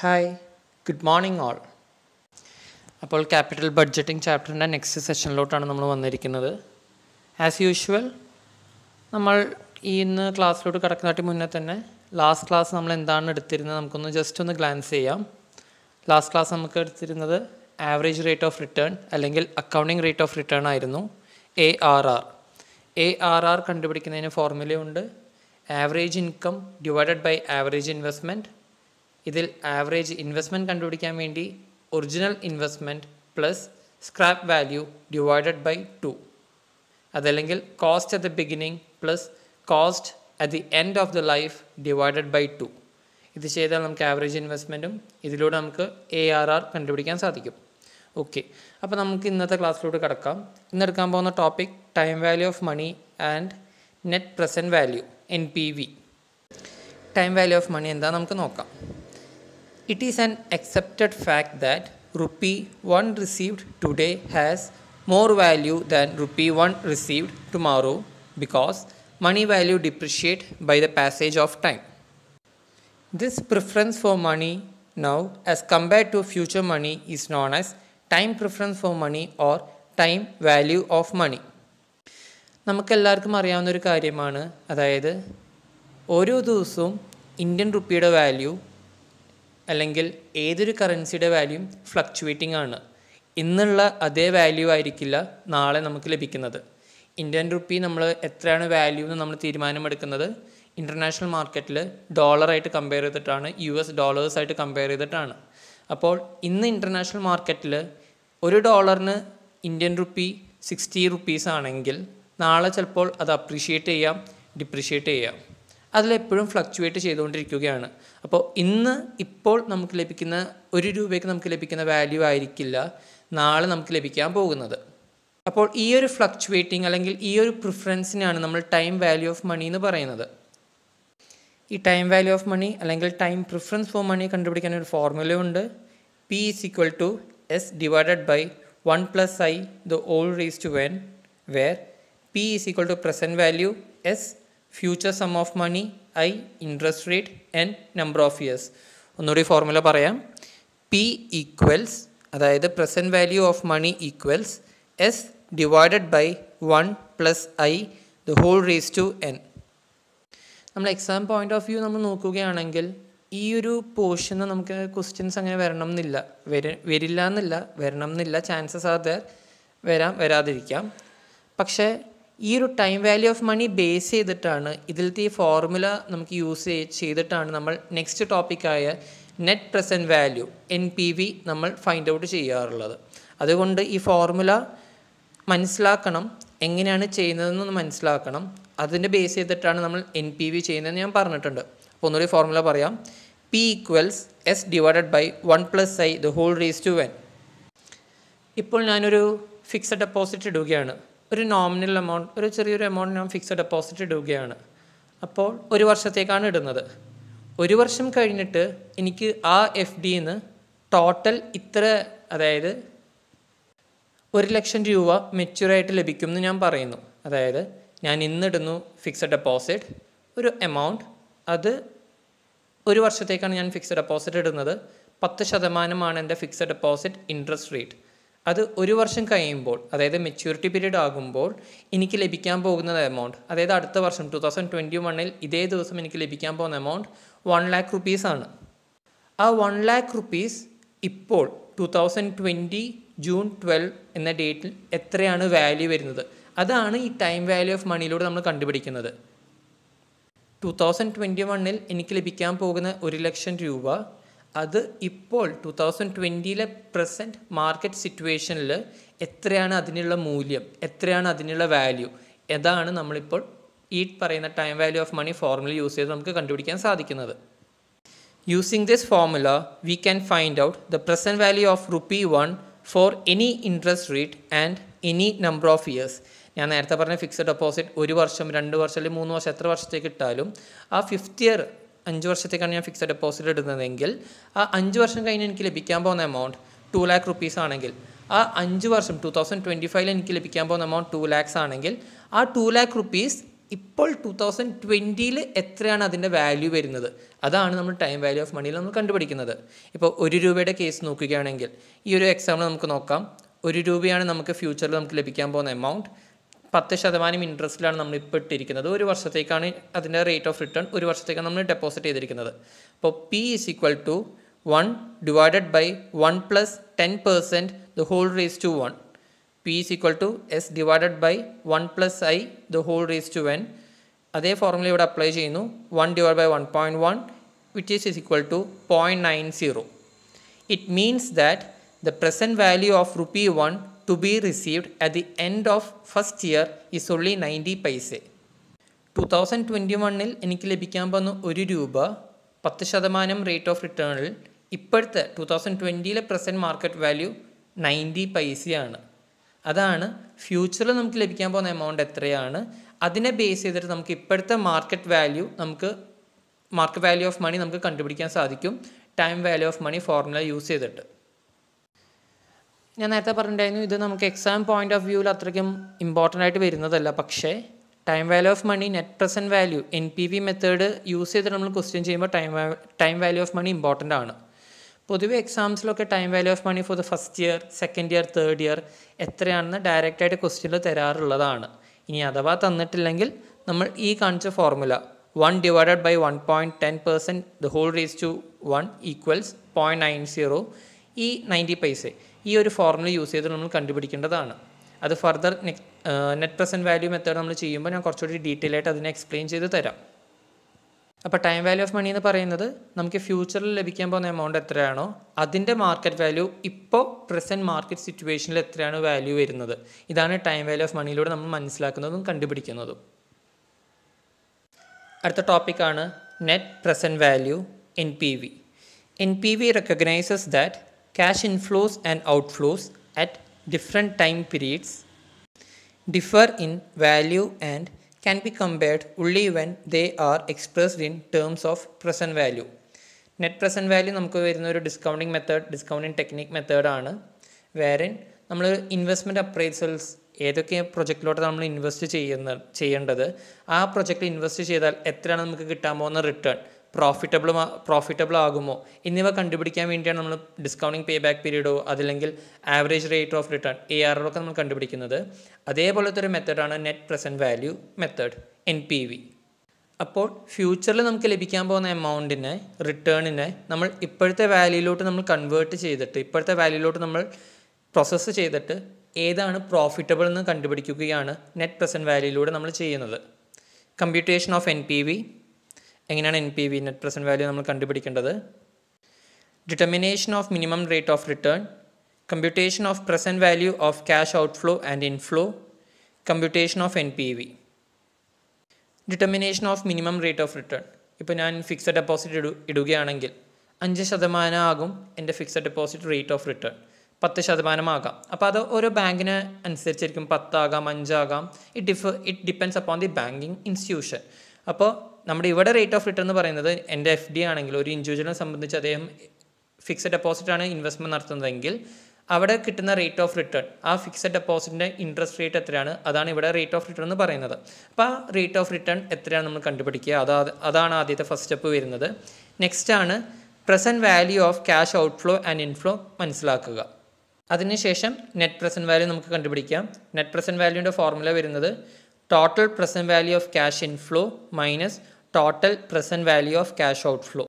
Hi good morning all. അപ്പോൾ capital budgeting ചാപ്റ്ററിൻ്റെ next സെഷനിലോട്ടാണ് നമ്മൾ വന്നിരിക്കുന്നത്. ആസ് യൂഷ്വൽ നമ്മൾ ഇന്ന് ക്ലാസ്സിലോട്ട് കിടക്കുന്നതിന് മുന്നേ തന്നെ ലാസ്റ്റ് ക്ലാസ് നമ്മൾ എന്താണ് എടുത്തിരുന്നത് നമുക്കൊന്ന് ജസ്റ്റ് ഒന്ന് ഗ്ലാൻസ് ചെയ്യാം. ലാസ്റ്റ് ക്ലാസ് നമുക്ക് എടുത്തിരുന്നത് ആവറേജ് റേറ്റ് ഓഫ് റിട്ടേൺ അല്ലെങ്കിൽ അക്കൗണ്ടിങ് റേറ്റ് ഓഫ് റിട്ടേൺ ആയിരുന്നു, ARR. ARR കണ്ടുപിടിക്കുന്നതിന് ഫോർമുലയുണ്ട്, average income divided by average investment. ഇതിൽ ആവറേജ് ഇൻവെസ്റ്റ്മെൻറ്റ് കണ്ടുപിടിക്കാൻ വേണ്ടി original investment plus scrap value divided by 2, അതല്ലെങ്കിൽ cost at the beginning plus cost at the end of the life divided by 2. ഇത് ചെയ്താൽ നമുക്ക് average ഇൻവെസ്റ്റ്മെൻറ്റും ഇതിലൂടെ നമുക്ക് ARR കണ്ടുപിടിക്കാൻ സാധിക്കും. ഓക്കെ, അപ്പോൾ നമുക്ക് ഇന്നത്തെ ക്ലാസ്സിലോട്ട് കിടക്കാം. ഇന്നെടുക്കാൻ പോകുന്ന topic time value of money and net present value, NPV. Time value of money എന്താ നമുക്ക് നോക്കാം. It is an accepted fact that ₹1 received today has more value than ₹1 received tomorrow because money value depreciates by the passage of time. This preference for money now as compared to future money is known as time preference for money or time value of money. നമുക്കെല്ലാവർക്കും അറിയാവുന്നൊരു കാര്യമാണ്, അതായത് ഓരോ ദിവസവും Indian റുപ്പിയുടെ value അല്ലെങ്കിൽ ഏതൊരു കറൻസിയുടെ value fluctuating ആണ്. ഇന്നുള്ള അതേ വാല്യൂ ആയിരിക്കില്ല നാളെ നമുക്ക് ലഭിക്കുന്നത്. ഇന്ത്യൻ റുപ്പി നമ്മൾ എത്രയാണ് വാല്യൂ എന്ന് നമ്മൾ തീരുമാനമെടുക്കുന്നത് ഇൻ്റർനാഷണൽ മാർക്കറ്റിൽ ഡോളറായിട്ട് കമ്പയർ ചെയ്തിട്ടാണ്, US ഡോളേഴ്സായിട്ട് കമ്പയർ ചെയ്തിട്ടാണ്. അപ്പോൾ ഇന്ന് ഇൻ്റർനാഷണൽ മാർക്കറ്റിൽ $1 ഇന്ത്യൻ റുപ്പി 60 റുപ്പീസ് ആണെങ്കിൽ നാളെ ചിലപ്പോൾ അത് അപ്രീഷിയേറ്റ് ചെയ്യാം, ഡിപ്രീഷിയേറ്റ് ചെയ്യാം. അതിലെപ്പോഴും ഫ്ലക്ച്വേറ്റ് ചെയ്തുകൊണ്ടിരിക്കുകയാണ്. അപ്പോൾ ഇപ്പോൾ നമുക്ക് ലഭിക്കുന്ന ₹1 നമുക്ക് ലഭിക്കുന്ന വാല്യൂ ആയിരിക്കില്ല നാളെ നമുക്ക് ലഭിക്കാൻ പോകുന്നത്. അപ്പോൾ ഈ ഒരു ഫ്ലക്ച്വേറ്റിംഗ് അല്ലെങ്കിൽ ഈ ഒരു പ്രിഫറൻസിനാണ് നമ്മൾ ടൈം വാല്യൂ ഓഫ് മണി എന്ന് പറയുന്നത്. ഈ ടൈം വാല്യൂ ഓഫ് മണി അല്ലെങ്കിൽ ടൈം പ്രിഫറൻസ് ഫോർ മണി കണ്ടുപിടിക്കാൻ ഒരു ഫോർമുല ഉണ്ട്. P = S divided by 1 + I the whole raised to n, where P = present value, S future sum of money, I interest rate, N number of years. ഒന്നുകൂടി formula പറയാം. P equals, അതായത് present value of money equals S divided by 1 + I the whole raise to n. നമ്മൾ exam point of view നമ്മൾ നോക്കുകയാണെങ്കിൽ ഈ ഒരു പോർഷന് നമുക്ക് questions അങ്ങനെ വരണം എന്നില്ല, വരില്ല എന്നല്ല, വരണം എന്നില്ല, ചാൻസസ് ആർ ദർ, വരാതിരിക്കാം. പക്ഷേ ഈ ഒരു time value of money base ചെയ്തിട്ടാണ്, ഇതിലത്തെ ഈ ഫോർമുല നമുക്ക് യൂസ് ചെയ്തിട്ടാണ് നമ്മൾ നെക്സ്റ്റ് ടോപ്പിക്കായ നെറ്റ് പ്രസൻറ്റ് വാല്യൂ NPV നമ്മൾ ഫൈൻഡ് ഔട്ട് ചെയ്യാറുള്ളത്. അതുകൊണ്ട് ഈ ഫോർമുല മനസ്സിലാക്കണം, എങ്ങനെയാണ് ചെയ്യുന്നതെന്ന് മനസ്സിലാക്കണം. അതിൻ്റെ ബേസ് ചെയ്തിട്ടാണ് നമ്മൾ NPV ചെയ്യുന്നതെന്ന് ഞാൻ പറഞ്ഞിട്ടുണ്ട്. അപ്പോൾ ഒന്നുകൂടി ഫോർമുല പറയാം. P = S divided by 1 + I the whole raised to n. ഇപ്പോൾ ഞാനൊരു ഫിക്സഡ് ഡെപ്പോസിറ്റ് ഇടുകയാണ്. ഒരു നോമിനൽ എമൗണ്ട്, ഒരു ചെറിയൊരു എമൗണ്ട് ഞാൻ ഫിക്സഡ് ഡെപ്പോസിറ്റ് ഇടുകയാണ്. അപ്പോൾ 1 വർഷത്തേക്കാണ് ഇടുന്നത്. 1 വർഷം കഴിഞ്ഞിട്ട് എനിക്ക് ആ FDന്ന് ടോട്ടൽ ഇത്ര, അതായത് ₹1,00,000 മെച്യൂറായിട്ട് ലഭിക്കും എന്ന് ഞാൻ പറയുന്നു. അതായത് ഞാൻ ഇന്നിടുന്നു ഫിക്സഡ് ഡെപ്പോസിറ്റ് ഒരു എമൗണ്ട്, അത് 1 വർഷത്തേക്കാണ് ഞാൻ ഫിക്സഡ് ഡെപ്പോസിറ്റ് ഇടുന്നത്. 10% എൻ്റെ ഫിക്സഡ് ഡെപ്പോസിറ്റ് ഇൻട്രസ്റ്റ് റേറ്റ്. അത് 1 വർഷം കഴിയുമ്പോൾ, അതായത് മെച്യൂരിറ്റി പീരീഡ് ആകുമ്പോൾ എനിക്ക് ലഭിക്കാൻ പോകുന്ന എമൗണ്ട്, അതായത് അടുത്ത വർഷം 2021 ഇതേ ദിവസം എനിക്ക് ലഭിക്കാൻ പോകുന്ന എമൗണ്ട് 1 lakh rupees ആണ്. ആ 1 lakh rupees ഇപ്പോൾ 2020 June 12 എന്ന ഡേറ്റിൽ എത്രയാണ് വാല്യൂ വരുന്നത്, അതാണ് ഈ ടൈം വാല്യൂ ഓഫ് മണിയിലൂടെ നമ്മൾ കണ്ടുപിടിക്കുന്നത്. 2021 എനിക്ക് ലഭിക്കാൻ പോകുന്ന ₹1,00,000, അത് ഇപ്പോൾ 2020 പ്രസൻറ്റ് മാർക്കറ്റ് സിറ്റുവേഷനിൽ എത്രയാണ് അതിനുള്ള മൂല്യം, എത്രയാണ് അതിനുള്ള വാല്യൂ, അതാണ് നമ്മളിപ്പോൾ ഈ പറയുന്ന time value of money formula use ചെയ്ത് നമുക്ക് കണ്ടുപിടിക്കാൻ സാധിക്കുന്നത്. Using this formula we can find out the present value of ₹1 for any interest rate and any number of years. ഞാൻ നേരത്തെ പറഞ്ഞ ഫിക്സഡ് ഡെപ്പോസിറ്റ് 1 വർഷം, 2 വർഷം അല്ലെങ്കിൽ 3 വർഷം, എത്ര വർഷത്തേക്ക് ഇട്ടാലും ആ 5th ഇയർ 5 വർഷത്തേക്കാണ് ഞാൻ ഫിക്സഡ് ഡെപ്പോസിറ്റ് ഇടുന്നതെങ്കിൽ ആ 5 വർഷം കഴിഞ്ഞ് എനിക്ക് ലഭിക്കാൻ പോകുന്ന എമൗണ്ട് 2 lakh rupees ആണെങ്കിൽ, ആ 5 വർഷം 2025 എനിക്ക് ലഭിക്കാൻ പോകുന്ന എമൗണ്ട് 2 lakhs ആണെങ്കിൽ, ആ 2 lakh rupees ഇപ്പോൾ 2020 എത്രയാണ് അതിൻ്റെ വാല്യൂ വരുന്നത്, അതാണ് നമ്മൾ ടൈം വാല്യൂ ഓഫ് മണിയിൽ നമ്മൾ കണ്ടുപിടിക്കുന്നത്. ഇപ്പോൾ 1 രൂപയുടെ കേസ് നോക്കുകയാണെങ്കിൽ ഈ ഒരു എക്സാമ്പിൾ നമുക്ക് നോക്കാം. 1 രൂപയാണ് നമുക്ക് ഫ്യൂച്ചറിൽ നമുക്ക് ലഭിക്കാൻ പോകുന്ന എമൗണ്ട്. 10% ഇൻട്രസ്റ്റിലാണ് നമ്മൾ ഇപ്പോൾ ഇട്ടിരിക്കുന്നത്. 1 വർഷത്തേക്കാണ് അതിൻ്റെ റേറ്റ് ഓഫ് റിട്ടേൺ, 1 വർഷത്തേക്കാണ് നമ്മൾ ഡെപ്പോസിറ്റ് ചെയ്തിരിക്കുന്നത്. അപ്പോൾ P is equal to 1 divided by 1 plus 10% the whole raised to 1. P is equal to S divided by 1 plus I the whole raised to n. അതേ ഫോർമുല ഇവിടെ അപ്ലൈ ചെയ്യുന്നു. 1 divided by 1.1 which is equal to 0.90. It means that the present value of rupee 1 to be received at the end of first year is only 90 paise. 2021 എനിക്ക് ലഭിക്കാൻ പോകുന്ന 1 രൂപ 10% rate of റിട്ടേണിൽ ഇപ്പോഴത്തെ 2020 present market value 90 പൈസയാണ്. അതാണ് ഫ്യൂച്ചറിൽ നമുക്ക് ലഭിക്കാൻ പോകുന്ന എമൗണ്ട് എത്രയാണ്, അതിനെ ബേസ് ചെയ്തിട്ട് നമുക്ക് ഇപ്പോഴത്തെ മാർക്കറ്റ് വാല്യൂ ഓഫ് മണി നമുക്ക് കണ്ടുപിടിക്കാൻ സാധിക്കും time value of money formula use ചെയ്തിട്ട്. ഞാൻ നേരത്തെ പറഞ്ഞിട്ടുണ്ടായിരുന്നു ഇത് നമുക്ക് എക്സാം പോയിന്റ് ഓഫ് വ്യൂവിൽ അത്രയ്ക്കും ഇമ്പോർട്ടൻ്റ് ആയിട്ട് വരുന്നതല്ല. പക്ഷേ time value of money net present value NPV method use ചെയ്തിട്ട് നമ്മൾ ക്വസ്റ്റ്യൻ ചെയ്യുമ്പോൾ time value of money important ആണ്. പൊതുവെ എക്സാംസിലൊക്കെ time value of money for the first year, second year, third year എത്രയാണെന്ന് ഡയറക്റ്റായിട്ട് ക്വസ്റ്റ്യനിൽ തരാറുള്ളതാണ്. ഇനി അഥവാ തന്നിട്ടില്ലെങ്കിൽ നമ്മൾ ഈ കാണിച്ച formula 1 divided by 1.10% the whole raised to 1 equals 0.90, ഈ 90 പൈസ ഈ ഒരു ഫോർമുല യൂസ് ചെയ്ത് നമ്മൾ കണ്ടുപിടിക്കേണ്ടതാണ്. അത് further net present value method നമ്മൾ ചെയ്യുമ്പോൾ ഞാൻ കുറച്ചുകൂടി ഡീറ്റെയിൽ ആയിട്ട് അതിനെ എക്സ്പ്ലെയിൻ ചെയ്ത് തരാം. അപ്പോൾ ടൈം വാല്യൂ ഓഫ് മണി എന്ന് പറയുന്നത് നമുക്ക് ഫ്യൂച്ചറിൽ ലഭിക്കാൻ പോകുന്ന എമൗണ്ട് എത്രയാണോ അതിൻ്റെ മാർക്കറ്റ് വാല്യൂ ഇപ്പോൾ പ്രസൻറ്റ് മാർക്കറ്റ് സിറ്റുവേഷനിൽ എത്രയാണ് വാല്യൂ വരുന്നത്, ഇതാണ് ടൈം വാല്യൂ ഓഫ് മണിയിലൂടെ നമ്മൾ മനസ്സിലാക്കുന്നതും കണ്ടുപിടിക്കുന്നതും. അടുത്ത ടോപ്പിക്കാണ് net present value NPV. NPV recognizes that cash inflows and outflows at different time periods differ in value and can be compared only when they are expressed in terms of present value. Net present value നമുക്ക് വരുന്ന ഒരു discounting technique മെത്തേഡാണ്. വേറെ നമ്മൾ investment appraisals ഏതൊക്കെ പ്രൊജക്റ്റിലോട്ട് നമ്മൾ invest ചെയ്യേണ്ടത്, ആ പ്രൊജക്റ്റിൽ ഇൻവെസ്റ്റ് ചെയ്താൽ എത്രയാണ് നമുക്ക് കിട്ടാൻ പോകുന്ന റിട്ടേൺ, പ്രോഫിറ്റബിൾ ആകുമോ എന്നിവ കണ്ടുപിടിക്കാൻ വേണ്ടിയാണ് നമ്മൾ ഡിസ്കൗണ്ടിങ് പേ ബാക്ക് പീരീഡോ അതല്ലെങ്കിൽ average rate of return ARR ഒക്കെ നമ്മൾ കണ്ടുപിടിക്കുന്നത്. അതേപോലത്തെ ഒരു മെത്തേഡാണ് net present value method NPV. അപ്പോൾ ഫ്യൂച്ചറിൽ നമുക്ക് ലഭിക്കാൻ പോകുന്ന എമൗണ്ടിനെ റിട്ടേണിനെ നമ്മൾ ഇപ്പോഴത്തെ വാല്യൂയിലോട്ട് നമ്മൾ കൺവേർട്ട് ചെയ്തിട്ട് ഇപ്പോഴത്തെ വാല്യൂയിലോട്ട് നമ്മൾ പ്രോസസ്സ് ചെയ്തിട്ട് ഏതാണ് പ്രോഫിറ്റബിൾ എന്ന് കണ്ടുപിടിക്കുകയാണ് നെറ്റ് പ്രസൻറ്റ് വാല്യൂയിലൂടെ നമ്മൾ ചെയ്യുന്നത്. Computation of NPV. എങ്ങനെയാണ് NPV നെറ്റ് പ്രസൻറ്റ് വാല്യൂ നമ്മൾ കണ്ടുപിടിക്കേണ്ടത്? Determination of minimum rate of return, computation of present value of cash outflow and inflow, computation of NPV. Determination of minimum rate of return. ഇപ്പോൾ ഞാൻ fixed deposit ഇടുകയാണെങ്കിൽ 5% ആകും എൻ്റെ fixed deposit rate of return, 10% ആകാം. അപ്പോൾ അത് ഓരോ ബാങ്കിന് അനുസരിച്ചായിരിക്കും, 10 ആകാം, 5 ആകാം. It depends upon the banking institution. അപ്പോൾ നമ്മുടെ ഇവിടെ റേറ്റ് ഓഫ് റിട്ടേൺ എന്ന് പറയുന്നത് എൻ്റെ FD ആണെങ്കിൽ ഒരു ഇൻഡിവിജ്വലിനെ സംബന്ധിച്ച് അദ്ദേഹം ഫിക്സഡ് ഡെപ്പോസിറ്റാണ് ഇൻവെസ്റ്റ്മെൻറ്റ് നടത്തുന്നതെങ്കിൽ അവിടെ കിട്ടുന്ന റേറ്റ് ഓഫ് റിട്ടേൺ, ആ ഫിക്സഡ് ഡെപ്പോസിറ്റിൻ്റെ ഇൻട്രസ്റ്റ് റേറ്റ് എത്രയാണ്, അതാണ് ഇവിടെ റേറ്റ് ഓഫ് റിട്ടേൺ എന്ന് പറയുന്നത്. അപ്പോൾ ആ റേറ്റ് ഓഫ് റിട്ടേൺ എത്രയാണ് നമ്മൾ കണ്ടുപിടിക്കുക, അതാണ് ആദ്യത്തെ ഫസ്റ്റ് സ്റ്റെപ്പ് വരുന്നത്. നെക്സ്റ്റ് ആണ് present value of cash outflow and inflow മനസ്സിലാക്കുക. അതിനുശേഷം നെറ്റ് പ്രസൻറ്റ് വാല്യൂ നമുക്ക് കണ്ടുപിടിക്കാം. നെറ്റ് പ്രസൻറ്റ് വാല്യൂൻ്റെ ഫോർമുല വരുന്നത് total present value of cash inflow minus total present value of cash outflow.